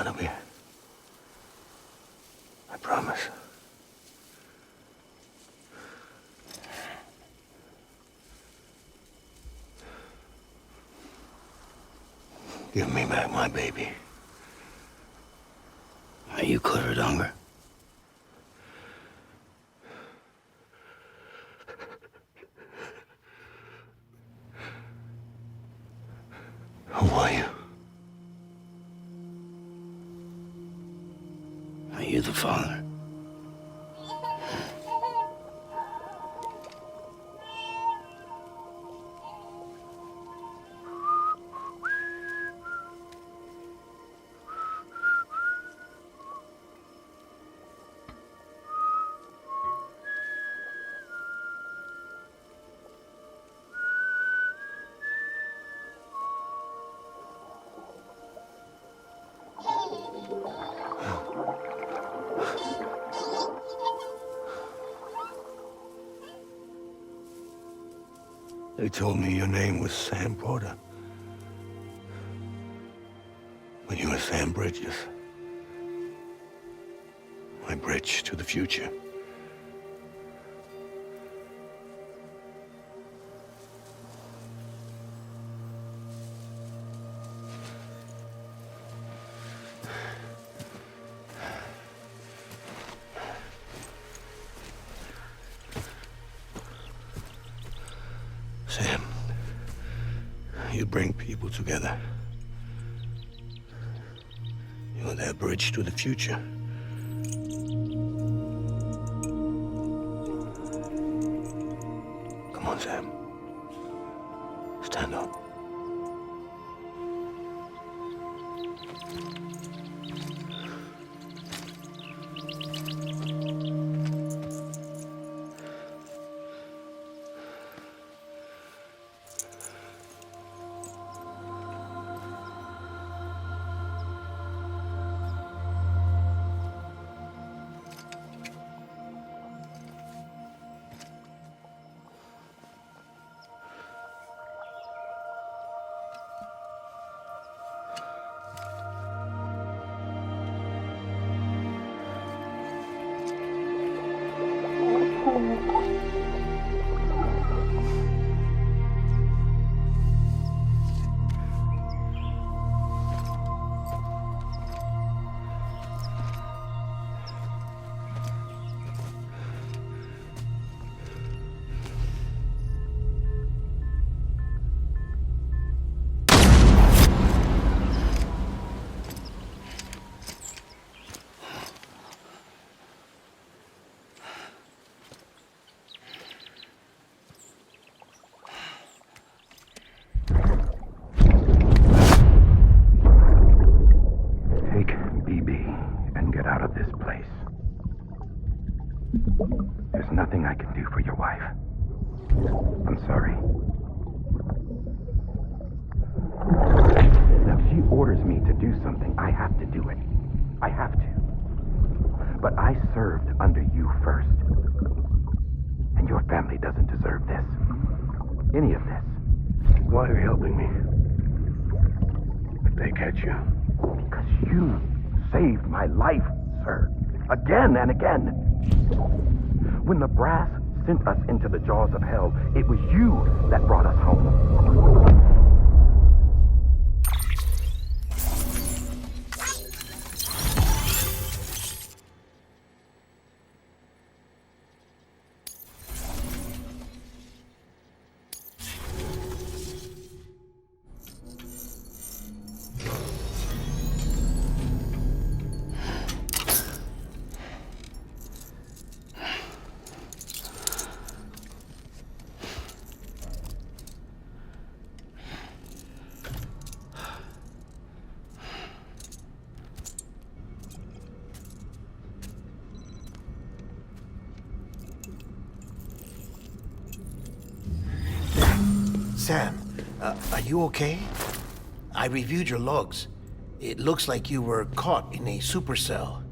out of here. I promise. Give me back my baby. Are you clear, Donger? Who are you? Are you the father? They told me your name was Sam Porter. But you were Sam Bridges. My bridge to the future. Sam, you bring people together. You're their bridge to the future. Come on, Sam. Stand up. There's nothing I can do for your wife. I'm sorry. Now, if she orders me to do something, I have to do it. I have to. But I served under you first. And your family doesn't deserve this. Any of this. Why are you helping me? If they catch you. Because you saved my life, sir. Again and again. When the brass sent us into the jaws of hell, it was you that brought us home. Sam, are you okay? I reviewed your logs. It looks like you were caught in a supercell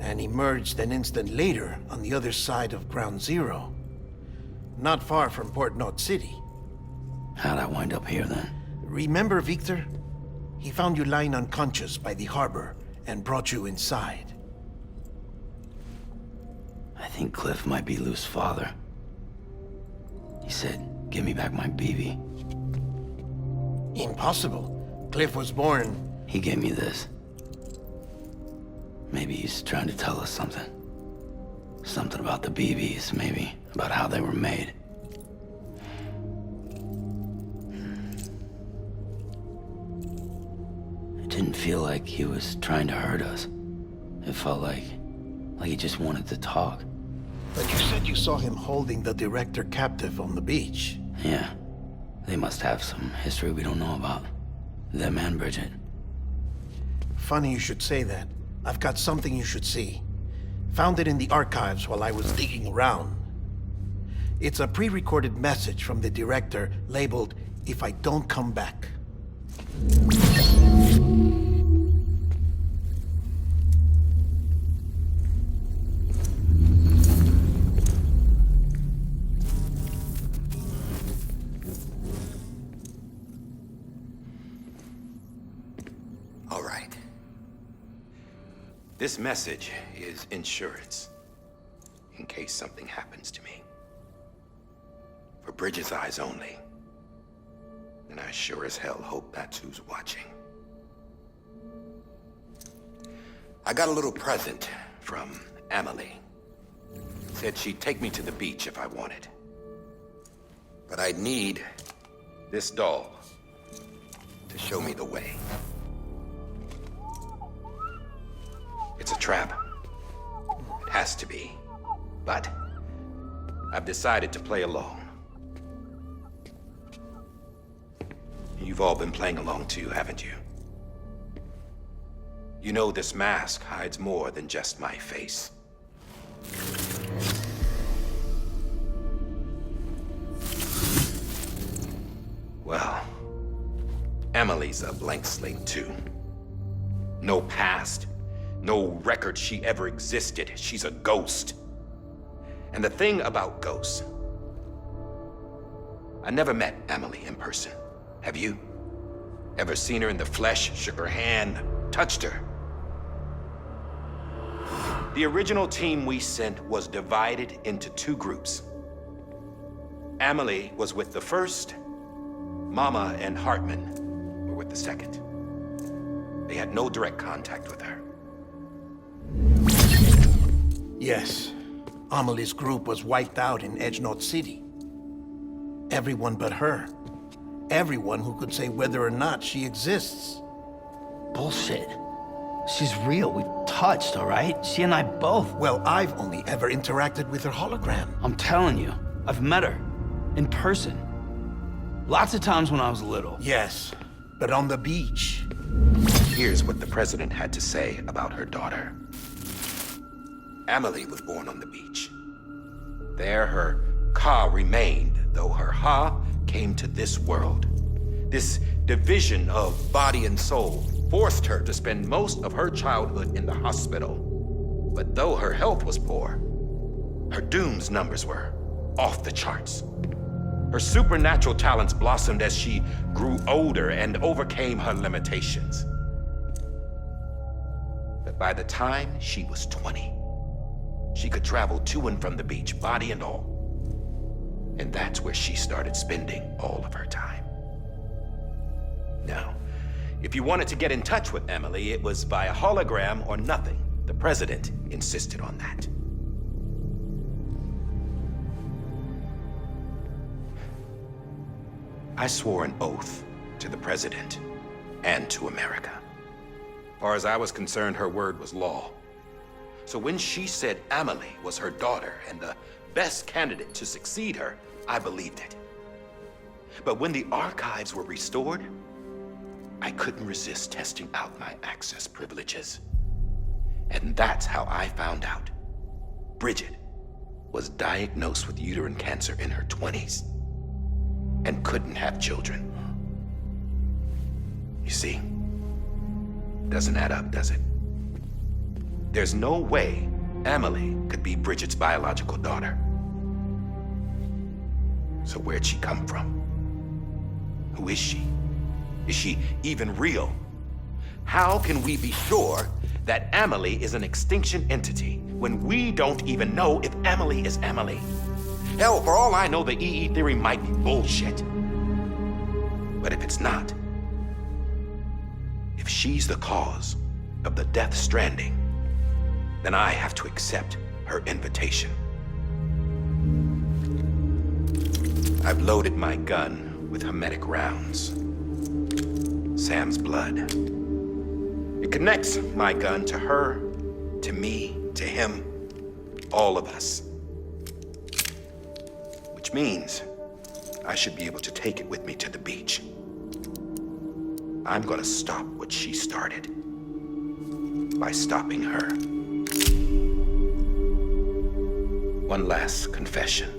and emerged an instant later on the other side of Ground Zero. Not far from Port Knot City. How'd I wind up here then? Remember Victor? He found you lying unconscious by the harbor and brought you inside. I think Cliff might be Lou's father. He said, give me back my BB. Impossible. Cliff was born... He gave me this. Maybe he's trying to tell us something. Something about the BBs, maybe. About how they were made. It didn't feel like he was trying to hurt us. It felt like he just wanted to talk. But you said you saw him holding the director captive on the beach. Yeah. They must have some history we don't know about. Them and Bridget. Funny you should say that. I've got something you should see. Found it in the archives while I was digging around. It's a pre-recorded message from the director labeled, "If I don't come back." All right. This message is insurance, in case something happens to me. For Bridget's eyes only. And I sure as hell hope that's who's watching. I got a little present from Emily. Said she'd take me to the beach if I wanted. But I'd need this doll to show me the way. It's a trap. It has to be. But I've decided to play along. You've all been playing along too, haven't you? You know this mask hides more than just my face. Well, Emily's a blank slate too. No past. No record she ever existed. She's a ghost. And the thing about ghosts, I never met Emily in person. Have you? Ever seen her in the flesh, shook her hand, touched her? The original team we sent was divided into two groups. Emily was with the first. Mama and Hartman were with the second. They had no direct contact with her. Yes. Amelie's group was wiped out in Edgenorth City. Everyone but her. Everyone who could say whether or not she exists. Bullshit. She's real. We've touched, all right? She and I both. Well, I've only ever interacted with her hologram. I'm telling you, I've met her. In person. Lots of times when I was little. Yes, but on the beach. Here's what the president had to say about her daughter. Emily was born on the beach. There her Ka remained, though her Ha came to this world. This division of body and soul forced her to spend most of her childhood in the hospital. But though her health was poor, her Doom's numbers were off the charts. Her supernatural talents blossomed as she grew older and overcame her limitations. But by the time she was 20, she could travel to and from the beach, body and all. And that's where she started spending all of her time. Now, if you wanted to get in touch with Emily, it was via hologram or nothing. The president insisted on that. I swore an oath to the president and to America. As far as I was concerned, her word was law. So when she said Emily was her daughter and the best candidate to succeed her, I believed it. But when the archives were restored, I couldn't resist testing out my access privileges. And that's how I found out Bridget was diagnosed with uterine cancer in her 20s and couldn't have children. You see, doesn't add up, does it? There's no way Emily could be Bridget's biological daughter. So where'd she come from? Who is she? Is she even real? How can we be sure that Amelie is an extinction entity when we don't even know if Amelie is Amelie. Hell, for all I know, the EE theory might be bullshit. But if it's not, if she's the cause of the death stranding, then I have to accept her invitation. I've loaded my gun with hermetic rounds. Sam's blood. It connects my gun to her, to me, to him, all of us. Which means I should be able to take it with me to the beach. I'm gonna stop what she started by stopping her. One last confession.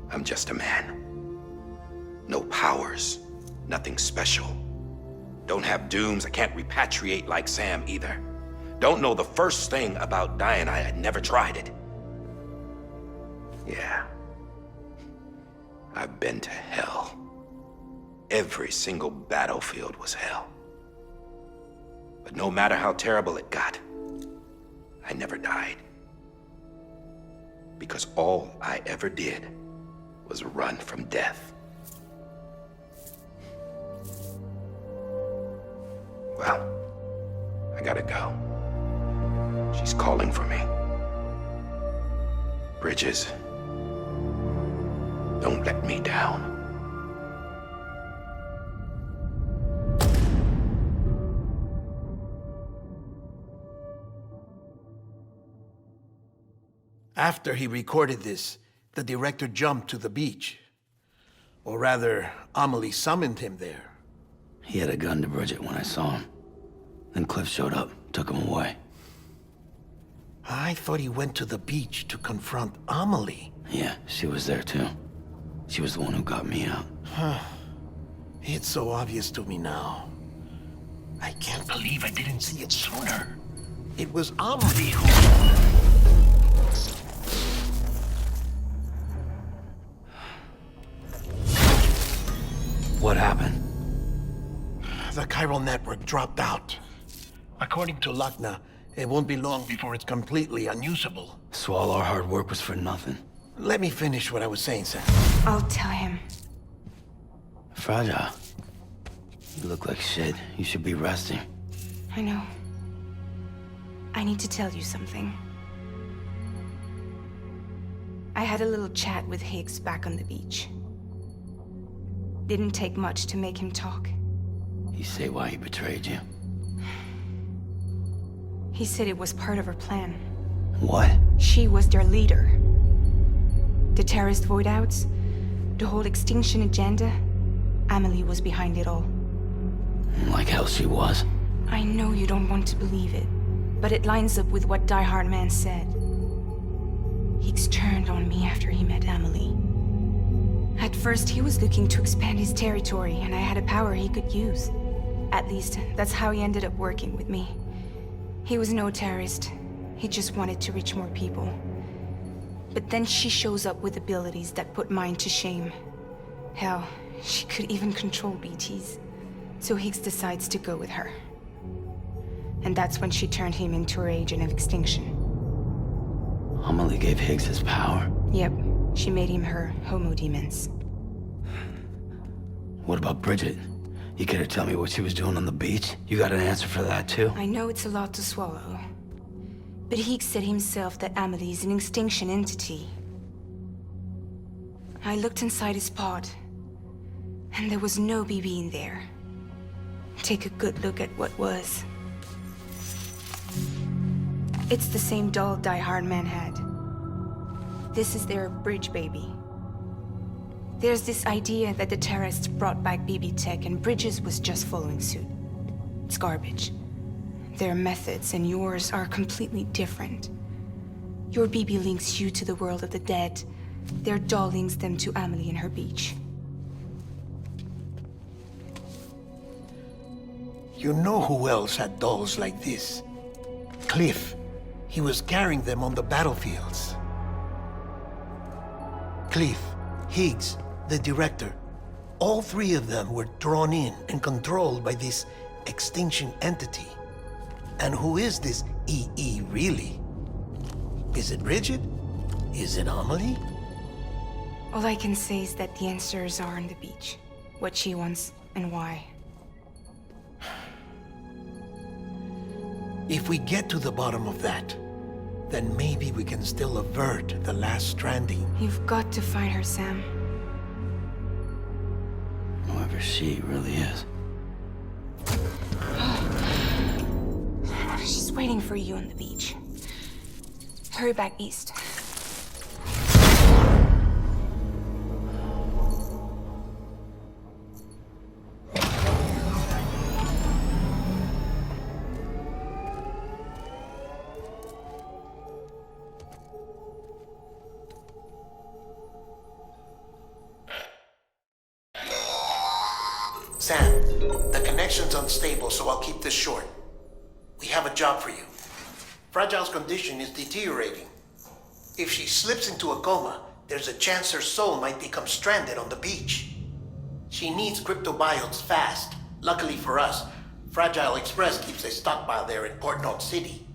I'm just a man. No powers, nothing special. Don't have dooms, I can't repatriate like Sam either. Don't know the first thing about dying, I had never tried it. Yeah. I've been to hell. Every single battlefield was hell. But no matter how terrible it got, I never died. Because all I ever did was run from death. Well, I gotta go. She's calling for me. Bridges, don't let me down. After he recorded this, the director jumped to the beach. Or rather, Amelie summoned him there. He had a gun to Bridget when I saw him. Then Cliff showed up, took him away. I thought he went to the beach to confront Amelie. Yeah, she was there too. She was the one who got me out. It's so obvious to me now. I can't believe I didn't see it sooner. It was Amelie who... What happened? The chiral network dropped out. According to Lachna, it won't be long before it's completely unusable. So all our hard work was for nothing. Let me finish what I was saying, Sam. I'll tell him. Fragile. You look like shit. You should be resting. I know. I need to tell you something. I had a little chat with Higgs back on the beach. Didn't take much to make him talk. You say why he betrayed you? He said it was part of her plan. What? She was their leader. The terrorist void-outs, the whole extinction agenda, Amelie was behind it all. Like hell she was. I know you don't want to believe it, but it lines up with what Die Hard Man said. Higgs turned on me after he met Amelie. At first, he was looking to expand his territory, and I had a power he could use. At least, that's how he ended up working with me. He was no terrorist. He just wanted to reach more people. But then she shows up with abilities that put mine to shame. Hell, she could even control BTs. So Higgs decides to go with her. And that's when she turned him into her agent of extinction. Amelie gave Higgs his power? Yep, she made him her homo demons. What about Bridget? You care to tell me what she was doing on the beach? You got an answer for that too? I know it's a lot to swallow. But Higgs said himself that Amelie is an extinction entity. I looked inside his pod, and there was no BB in there. Take a good look at what was. It's the same doll Die Hard Man had. This is their bridge baby. There's this idea that the terrorists brought back BB tech and Bridges was just following suit. It's garbage. Their methods and yours are completely different. Your BB links you to the world of the dead. Their doll links them to Amelie and her beach. You know who else had dolls like this? Cliff. He was carrying them on the battlefields. Cliff, Higgs, the director. All three of them were drawn in and controlled by this extinction entity. And who is this EE really? Is it Bridget? Is it Amelie? All I can say is that the answers are on the beach. What she wants and why. If we get to the bottom of that, then maybe we can still avert the last stranding. You've got to find her, Sam. Whoever she really is. She's waiting for you on the beach. Hurry back east. Sam, the connection's unstable, so I'll keep this short. We have a job for you. Fragile's condition is deteriorating. If she slips into a coma, there's a chance her soul might become stranded on the beach. She needs cryptobiotes fast. Luckily for us, Fragile Express keeps a stockpile there in Port Knot City.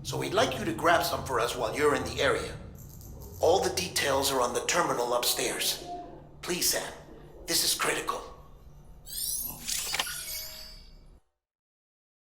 So we'd like you to grab some for us while you're in the area. All the details are on the terminal upstairs. Please, Sam, this is critical.